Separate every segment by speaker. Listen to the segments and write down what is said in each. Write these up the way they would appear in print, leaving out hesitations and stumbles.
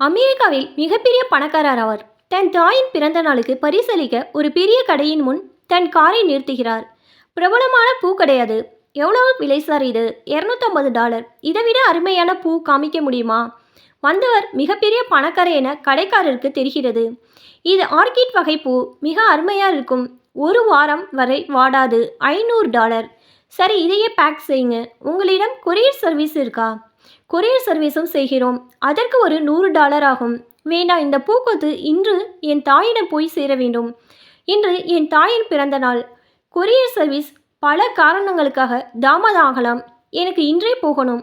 Speaker 1: அமெரிக்காவில் மிகப்பெரிய பணக்காரர் அவர். தன் தாயின் பிறந்த நாளுக்கு பரிசளிக்க ஒரு பெரிய கடையின் முன் தன் காரை நிறுத்துகிறார். பிரபலமான பூ கிடையாது. எவ்வளவு விலை சார் இது? $250. இதைவிட அருமையான பூ காமிக்க முடியுமா? வந்தவர் மிகப்பெரிய பணக்காரர் என கடைக்காரருக்கு தெரிகிறது. இது ஆர்கிட் வகை பூ, மிக அருமையாக இருக்கும். ஒரு வாரம் வரை வாடாது. $500. சரி, இதையே பேக் செய்யுங்க. உங்களிடம் கொரியர் சர்வீஸ் இருக்கா? கொரியர் சர்வீஸும் செய்கிறோம். அதற்கு ஒரு $100 ஆகும். வேண்டாம், இந்த பூக்கொத்து இன்று என் தாயிடம் போய் சேர வேண்டும். இன்று என் தாயின் பிறந்த நாள். கொரியர் சர்வீஸ் பல காரணங்களுக்காக தாமதம் ஆகலாம். எனக்கு இன்றே போகணும்.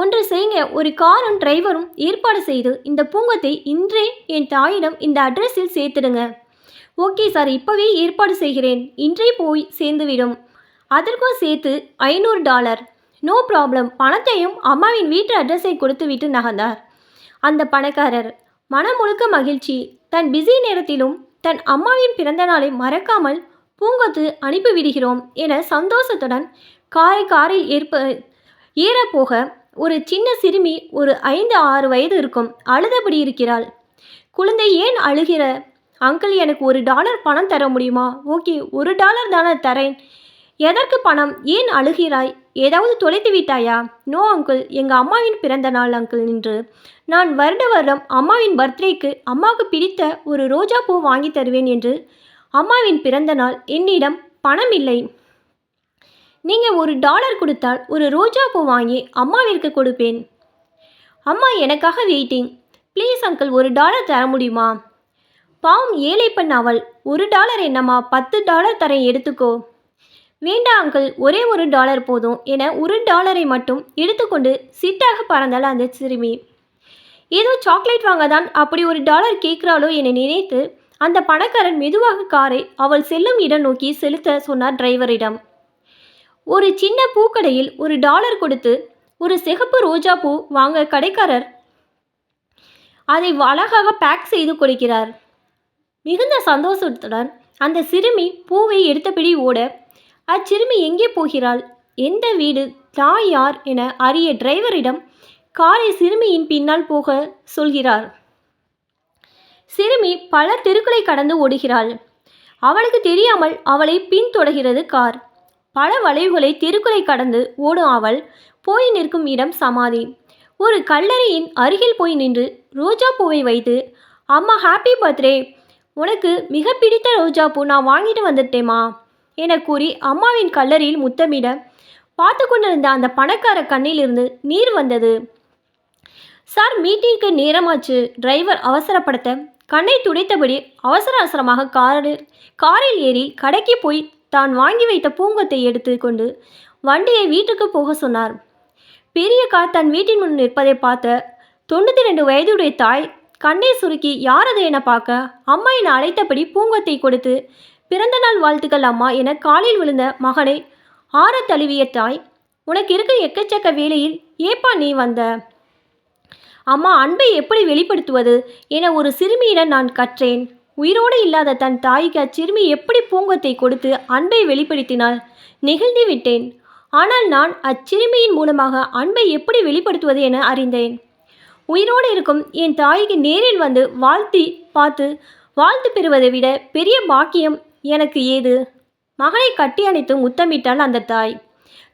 Speaker 1: ஒன்று செய்யுங்க, ஒரு காரும் டிரைவரும் ஏற்பாடு செய்து இந்த பூங்கொத்தை இன்றே என் தாயிடம் இந்த அட்ரஸில் சேர்த்துடுங்க. ஓகே சார், இப்போவே ஏற்பாடு செய்கிறேன். இன்றே போய் சேர்ந்துவிடும். அதற்கும் சேர்த்து $500. No problem. பணத்தையும் அம்மாவின் வீட்டு அட்ரஸை கொடுத்து விட்டு நகர்ந்தார் அந்த பணக்காரர். மனம் முழுக்க மகிழ்ச்சி. தன் பிஸி நேரத்திலும் தன் அம்மாவின் பிறந்த நாளை மறக்காமல் பூங்கொத்து அனுப்பிவிடுகிறோம் என சந்தோஷத்துடன் காரில் ஏறப்போக ஒரு சின்ன சிறுமி, ஒரு 5-6 வயது இருக்கும், அழுதபடி இருக்கிறாள். குழந்தை, ஏன் அழுகிற? அங்கிள், எனக்கு $1 பணம் தர முடியுமா? ஓகே, $1 தானே தரேன். எதற்கு பணம்? ஏன் அழுகிறாய்? ஏதாவது தொலைத்து விட்டாயா? நோ அங்கிள், எங்கள் அம்மாவின் பிறந்த நாள் அங்கிள் இன்று. நான் வருடம் அம்மாவின் பர்த்டேக்கு அம்மாவுக்கு பிடித்த ஒரு ரோஜா பூ வாங்கி தருவேன் என்று அம்மாவின் பிறந்த நாள். என்னிடம் பணம் இல்லை. நீங்கள் $1 கொடுத்தால் ஒரு ரோஜா பூ வாங்கி அம்மாவிற்கு கொடுப்பேன். அம்மா எனக்காக வெயிட்டிங். ப்ளீஸ் அங்கிள், $1 தர முடியுமா? பாவம், ஏழை பெண் அவள். $1 என்னம்மா, $10 தரேன், எடுத்துக்கோ. வேண்டாம் அங்கிள், ஒரே $1 போதும் என $1 மட்டும் எடுத்துக்கொண்டு சிட்டாக பறந்தாள் அந்த சிறுமி. ஏதோ சாக்லேட் வாங்க தான் அப்படி $1 கேட்குறாளோ என நினைத்து அந்த பணக்காரன் மெதுவாக காரை அவள் செல்லும் இடம் நோக்கி செலுத்த சொன்னார் டிரைவரிடம். ஒரு சின்ன பூக்கடையில் $1 கொடுத்து ஒரு சிகப்பு ரோஜா பூ வாங்க கடைக்காரர் அதை அழகாக பேக் செய்து கொடுக்கிறார். மிகுந்த சந்தோஷத்துடன் அந்த சிறுமி பூவை எடுத்தபடி ஓட, அச்சிறுமி எங்கே போகிறாள், எந்த வீடு, தாய் யார் என அறிய டிரைவரிடம் காரை சிறுமியின் பின்னால் போக சொல்கிறார். சிறுமி பல தெருக்களை கடந்து ஓடுகிறாள். அவளுக்கு தெரியாமல் அவளை பின்தொடர்கிறது கார். பல வளைவுகளை தெருக்களை கடந்து ஓடும் அவள் போய் நிற்கும் இடம் சமாதி. ஒரு கல்லறையின் அருகில் போய் நின்று ரோஜா பூவை வைத்து, அம்மா ஹாப்பி பர்த்டே, உனக்கு மிக பிடித்த ரோஜா பூ நான் வாங்கிட்டு வந்துட்டேம்மா என கூறி அம்மாவின் கல்லறையில் முத்தமிட பார்த்து கொண்டிருந்த அந்த பணக்கார கண்ணிலிருந்து நீர் வந்தது. சார், மீட்டிங்க்கு நேரமாச்சு. டிரைவர் அவசரப்படுத்த கண்ணை துடைத்தபடி அவசர அவசரமாக காரில் ஏறி கடைக்கு போய் தான் வாங்கி வைத்த பூங்கொத்தை எடுத்து கொண்டு வண்டியை வீட்டுக்கு போக சொன்னார். பெரிய கார் தன் வீட்டின் முன் நிற்பதை பார்த்த 92 வயதுடைய தாய் கண்ணை சுருக்கி யார் அது என பார்க்க, அம்மா என அழைத்தபடி பூங்கொத்தை கொடுத்து, பிறந்தநாள் வாழ்த்துக்கள் அம்மா என காலில் விழுந்த மகனை ஆற தழுவிய தாய், உனக்கு இருக்க எக்கச்சக்க வேலையில் ஏப்பா நீ வந்த? அம்மா, அன்பை எப்படி வெளிப்படுத்துவது என ஒரு சிறுமியிடம் நான் கற்றேன். உயிரோடு இல்லாத தன் தாய்க்கு அச்சிறுமி எப்படி பூங்கொத்தை கொடுத்து அன்பை வெளிப்படுத்தினால் நெகிழ்ந்து விட்டேன். ஆனால் நான் அச்சிறுமியின் மூலமாக அன்பை எப்படி வெளிப்படுத்துவது என அறிந்தேன். உயிரோடு இருக்கும் என் தாய்க்கு நேரில் வந்து பார்த்து வாழ்த்து பெறுவதை விட பெரிய பாக்கியம் எனக்கு ஏது? மகனை கட்டி அணைத்து முத்தமிட்டாள் அந்த தாய்.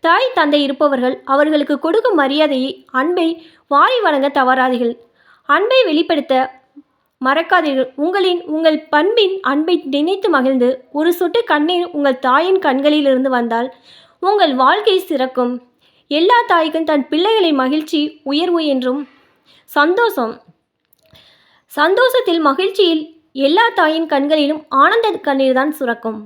Speaker 1: தாய் தந்தை இருப்பவர்கள் அவர்களுக்கு கொடுக்கும் மரியாதையை, அன்பை வாரி வழங்க தவறாதீர்கள். அன்பை வெளிப்படுத்த மறக்காதீர்கள். உங்கள் பண்பின் அன்பை நினைத்து மகிழ்ந்து ஒரு சொட்டு கண்ணீர் உங்கள் தாயின் கண்களிலிருந்து வந்தால் உங்கள் வாழ்க்கை சிறக்கும். எல்லா தாய்க்கும் தன் பிள்ளைகளின் மகிழ்ச்சி உயர்வு என்றும் சந்தோஷத்தில் மகிழ்ச்சியில் எல்லா தாயின் கண்களிலும் ஆனந்த கண்ணீர் தான் சுரக்கும்.